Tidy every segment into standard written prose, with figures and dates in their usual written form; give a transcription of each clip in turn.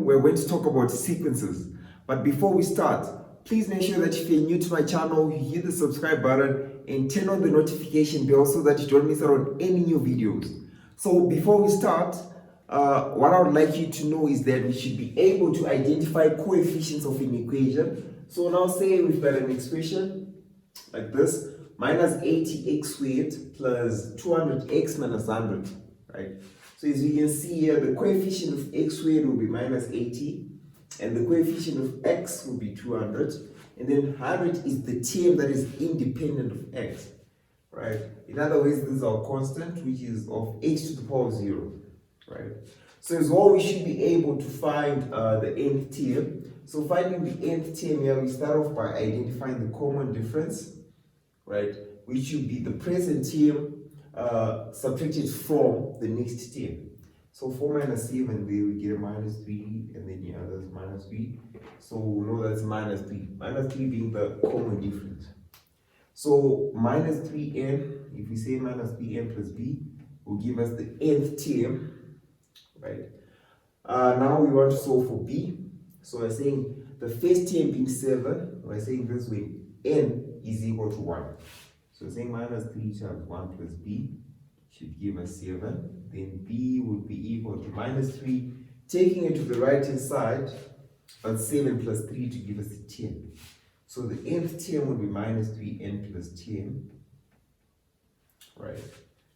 we're going to talk about sequences. But before we start, please make sure that if you're new to my channel, you hit the subscribe button and turn on the notification bell so that you don't miss out on any new videos. So before we start, what I would like you to know is that we should be able to identify coefficients of an equation. So now say we've got an expression like this, minus 80x squared plus 200x minus 100, right? So as you can see here, the coefficient of x squared will be minus 80, and the coefficient of x will be 200, and then 100 is the term that is independent of x, right? In other words, this is our constant, which is of h to the power of 0, right? So as well, we should be able to find the nth term. So finding the nth term here, we start off by identifying the common difference, right? Which should be the present term subtracted from the next term. So 4 minus 7, there we get a minus 3, and then the other is minus 3. So we know that's minus 3. Minus 3 being the common difference. So minus 3n, if we say minus 3n plus b, will give us the nth term, right? Now we want to solve for b. So we're saying the first term being 7, we're saying this way, n is equal to 1. So saying minus 3 times 1 plus b should give us 7. Then b would be equal to minus 3, taking it to the right hand side, but 7 plus 3 to give us 10. So the nth term would be minus 3n plus 10, right?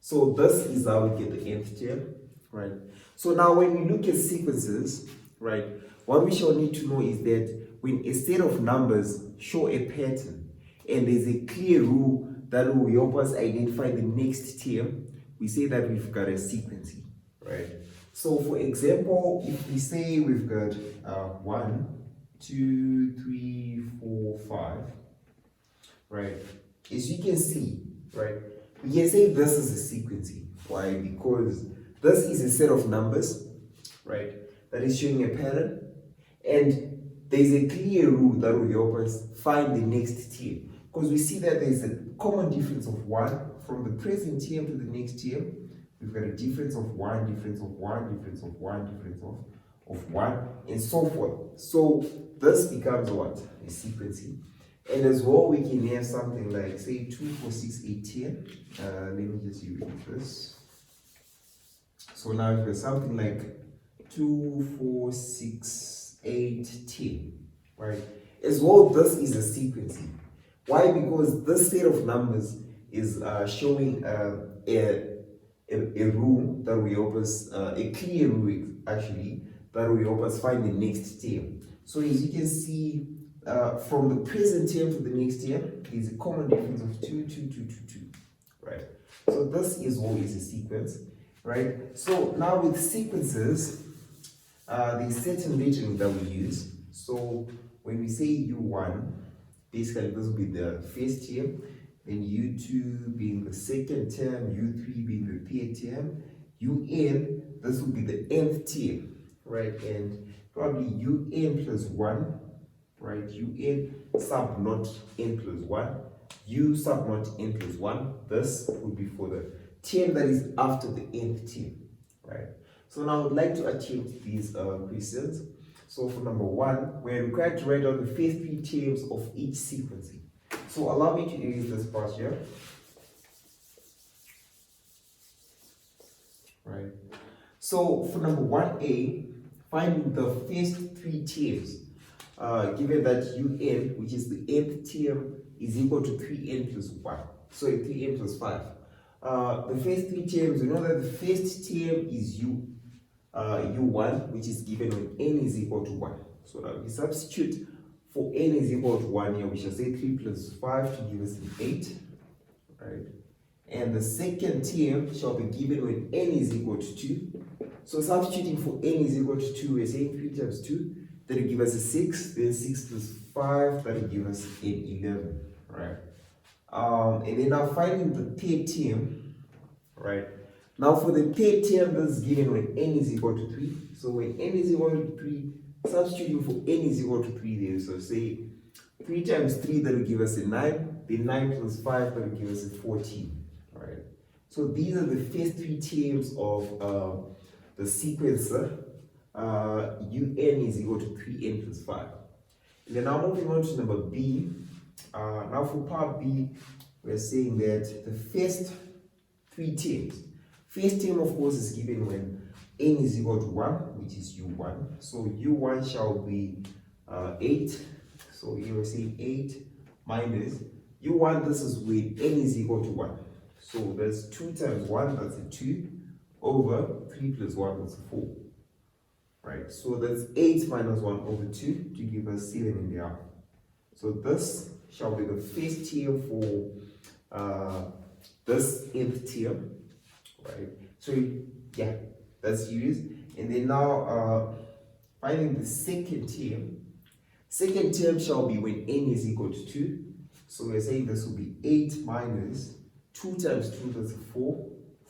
So this is how we get the nth term, right? So now when we look at sequences, right, what we shall need to know is that when a set of numbers show a pattern and there's a clear rule that will help us identify the next term, we say that we've got a sequence, right? So for example, if we say we've got 1, 2, 3, 4, 5, right? As you can see, right, we can say this is a sequence. Why? Because this is a set of numbers, right, that is showing a pattern, and there's a clear rule that will help us find the next term. Because we see that there's a common difference of 1 from the present term to the next term. We've got a difference of 1, difference of 1, difference of 1, difference of 1, and so forth. So this becomes what? A sequence. And as well, we can have something like, say, 2, 4, 6, 8, 10. Let me just use this. So now we've got something like 2, 4, 6, 8, 10, right? As well, this is a sequence. Why? Because this set of numbers is showing a rule that will help us, a clear rule actually, that will help us find the next term. So as you can see, from the present term to the next term, there's a common difference of 2, 2, 2, 2, 2, right? So this is always a sequence, right? So now with sequences, there's certain lettering that we use. So when we say U1, basically this will be the first term, then U2 being the second term, U3 being the third term, UN, this will be the nth term, right? And probably UN plus 1, right? UN sub not n plus 1, U sub not n plus 1, this would be for the term that is after the nth term, right? So now I would like to attempt these questions. So for number 1, we're required to write down the first 3 terms of each sequence. So allow me to erase this part here. Right. So for number 1a, finding the first 3 terms, given that un, which is the nth term, is equal to 3n plus 1. Sorry, 3n plus 5. The first 3 terms, we know that the first term is u1, which is given when n is equal to 1. So now we substitute for n is equal to 1 here, we shall say 3 plus 5 to give us an 8, right? And the second term shall be given when n is equal to 2. So substituting for n is equal to 2, we're saying 3 times 2, that will give us a 6, then 6 plus 5, that will give us an 11, right? And then now finding the third term, right? Now for the third term, this is given when n is equal to 3. So when n is equal to 3, substituting for n is equal to 3 there. So say 3 times 3, that will give us a 9. Then 9 plus 5, that will give us a 14. Right? So these are the first 3 terms of the sequencer un is equal to 3n plus 5. And then now moving on to number B. Now for part B, we're saying that the first three terms. First term, of course, is given when n is equal to 1, which is u1. So u1 shall be 8. So here we're saying 8 minus u1. This is when n is equal to 1. So that's 2 times 1, that's a 2, over 3 plus 1, that's a 4. Right, so that's 8 minus 1 over 2 to give us 7 in the half. So this shall be the first term for this nth term. Right, so yeah, that's used. And then now finding the second term. Second term shall be when n is equal to 2. So we're saying this will be 8 minus 2 times 2, that's a 4.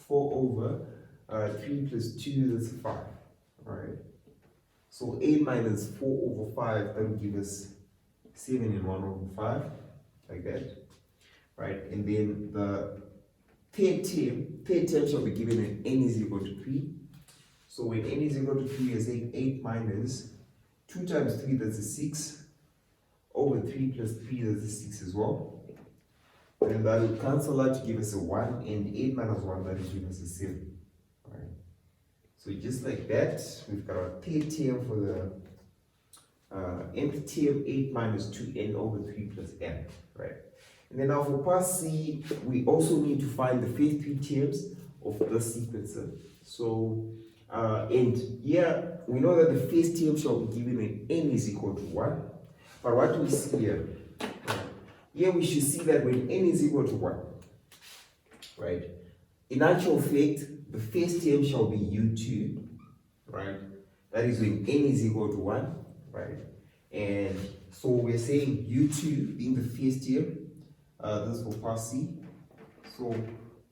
4 over 3 plus 2, that's a 5. Right. So 8 minus 4 over 5, that will give us 7 and 1 over 5, like that. Right. And then the third term shall be given when n is equal to 3. So when n is equal to 3, we're saying 8 minus 2 times 3, that's a 6, over 3 plus 3, that's a 6 as well. And that will cancel out to give us a 1, and 8 minus 1, that will give us a 7. Right. So just like that, we've got our third term for the nth term, 8 minus 2n over 3 plus n. Right. And then now for part C, we also need to find the first three terms of the sequencer. So, and here, we know that the first term shall be given when n is equal to 1. But what do we see here? Here we should see that when n is equal to 1, right? In actual fact, the first term shall be u2, right? That is when n is equal to 1, right? And so we're saying u2 being the first term, this is for part C. So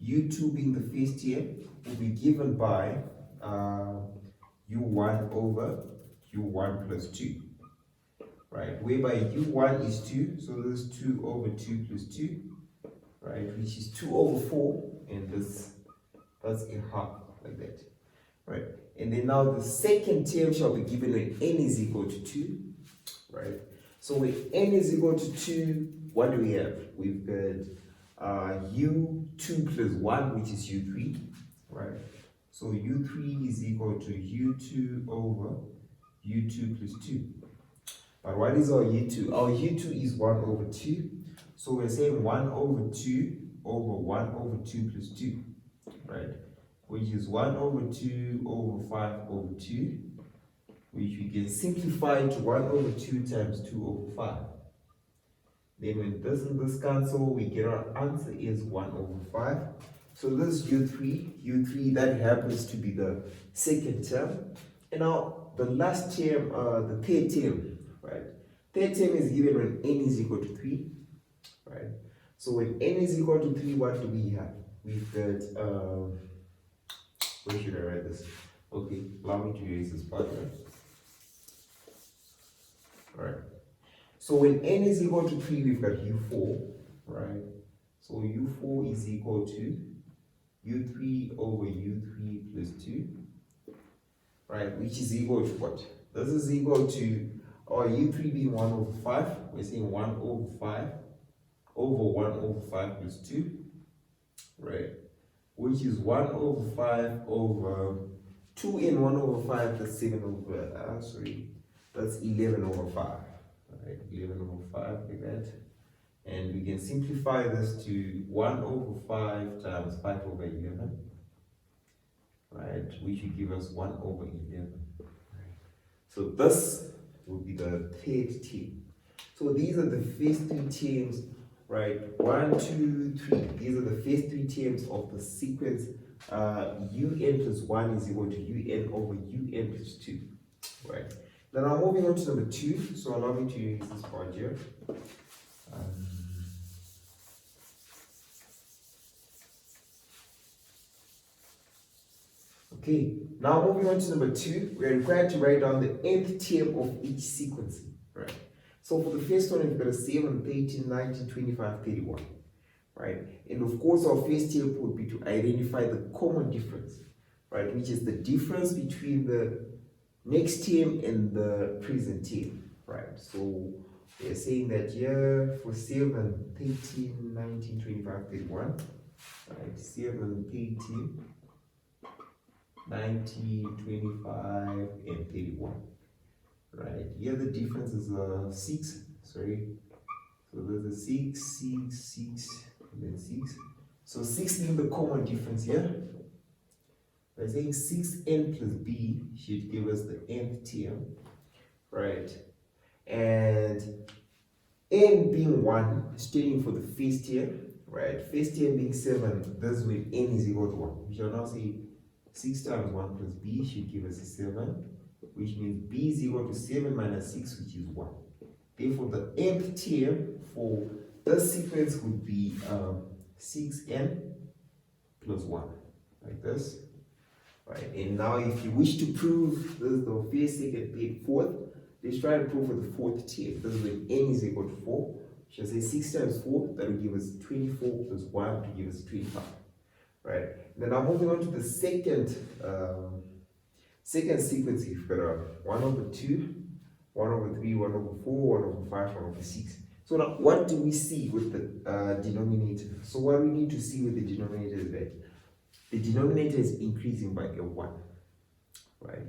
u2 being the first term will be given by u1 over u1 plus 2. Right, whereby u1 is 2, so this is 2 over 2 plus 2, right, which is 2 over 4, and that's a half, like that, right. And then now the second term shall be given when n is equal to 2, right. So when n is equal to 2, what do we have? We've got u2 plus 1, which is u3, right. So u3 is equal to u2 over u2 plus 2. But what is our u2? Our u2 is 1 over 2. So we're saying 1 over 2 over 1 over 2 plus 2, right? Which is 1 over 2 over 5 over 2, which we can simplify to 1 over 2 times 2 over 5. Then when this and this cancel, we get our answer is 1 over 5. So this is u3, that happens to be the second term. And now the last term, the third term, right? Third term is given when n is equal to 3, right? So when n is equal to 3, what do we have? We've got, where should I write this? Okay, allow me to erase this part, right? Alright. So when n is equal to 3, we've got u4, right? So u4 is equal to u3 over u3 plus 2, right? Which is equal to what? This is equal to our u3 being 1 over 5. We're saying 1 over 5 over 1 over 5 plus 2, right? Which is 1 over 5 over 2 and 1 over 5, that's 7 over, that's 11 over 5, right? 11 over 5, like that. And we can simplify this to 1 over 5 times 5 over 11, right? Which will give us 1 over 11. Right? So this will be the third term. So these are the first three terms, right? 1, 2, 3. These are the first three terms of the sequence un plus 1 is equal to un over un plus 2, right? Then I'm moving on to number 2. So allow me to use this part here. Okay, now moving on to number 2, we are required to write down the nth term of each sequence, right? So for the first one, we've got a 7, 13, 19, 25, 31, right? And of course, our first step would be to identify the common difference, right? Which is the difference between the next term and the present term, right? So we're saying that here for 7, 13, 19, 25, 31, right? 7, 13, 19, 25, and 31, right? Here the difference is 6, sorry. So there's a 6, 6, 6, and then 6. So 6 being the common difference here. By saying 6n plus b should give us the nth term, right? And n being 1, standing for the first term, right? First term being 7, this is when n is equal to 1. We shall now say 6 times 1 plus b should give us a 7, which means b is equal to 7 minus 6, which is 1. Therefore, the nth term for this sequence would be 6n plus 1, like this. Right, and now if you wish to prove this is the first, second, third, fourth, let's try and prove for the fourth term. This is when n is equal to 4. Shall say 6 times 4, that will give us 24 plus 1 to give us 25. Right, and then I'm moving on to the second sequence. You've got 1 over 2, 1 over 3, 1 over 4, 1 over 5, 1 over 6. So now what do we see with the denominator? So what we need to see with the denominator is that the denominator is increasing by a 1, right?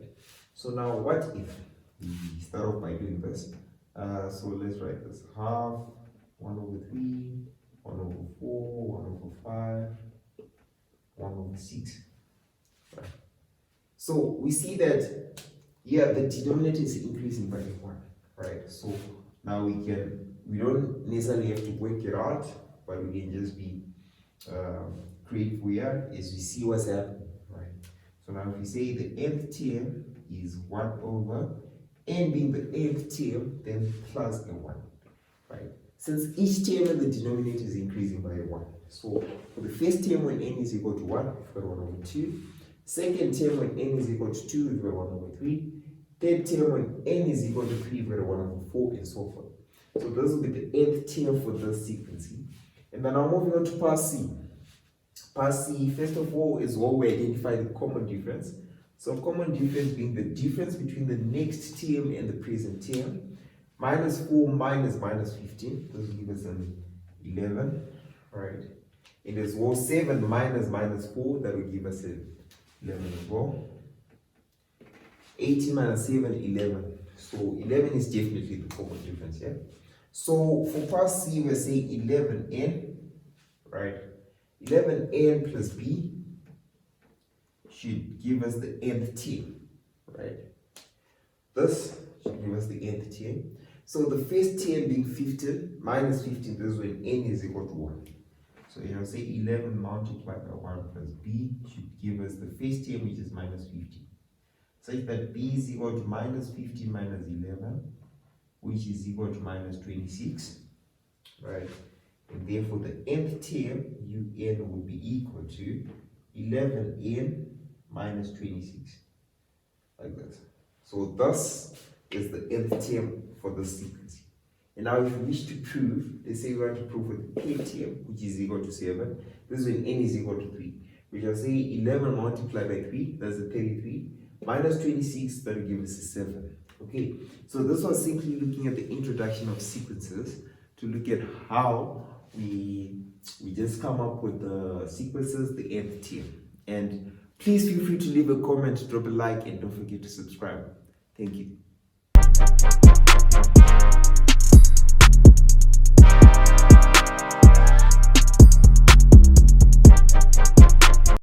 So now what if we start off by doing this? So let's write this: half 1 over 3, 1 over 4, 1 over 5, 1 over 6, right? So we see that here the denominator is increasing by a 1, right? So now we don't necessarily have to work it out, but we can just be grateful here as we see what's happening, right? So now if we say the nth term is 1 over n being the nth term, then plus a 1, right? Since each term in the denominator is increasing by a 1. So for the first term when n is equal to 1, we've got 1 over 2. Second term when n is equal to 2, we've got 1 over 3. Third term when n is equal to 3, we've got 1 over 4, and so forth. So this will be the nth term for this sequencing. And then now moving on to part C. Part C, first of all, is where we identify the common difference. So common difference being the difference between the next term and the present term. Minus 4 minus 15. This will give us an 11, right? And as well, 7 minus 4, that will give us an 11 as well. 18 minus 7, 11. So 11 is definitely the common difference, yeah? So for part C, we're saying 11n, right? 11n plus b should give us the nth term, right? This should give us the nth term. So the first term being 15 minus 15, this is when n is equal to 1. So you'll say 11 multiplied by 1 plus b should give us the first term, which is minus 15. Such that b is equal to minus 15 minus 11, which is equal to minus 26, right? And therefore the nth term, un, will be equal to 11n minus 26, like that. So thus is the nth term for this sequence. And now if you wish to prove, let's say we want to prove with the k term, which is equal to 7, this is when n is equal to 3. We shall say 11 multiplied by 3, that's the 33, minus 26, that will give us a 7. Okay, so this was simply looking at the introduction of sequences to look at how we just come up with the sequences, the nth term. And please feel free to leave a comment, drop a like, and don't forget to subscribe. Thank you.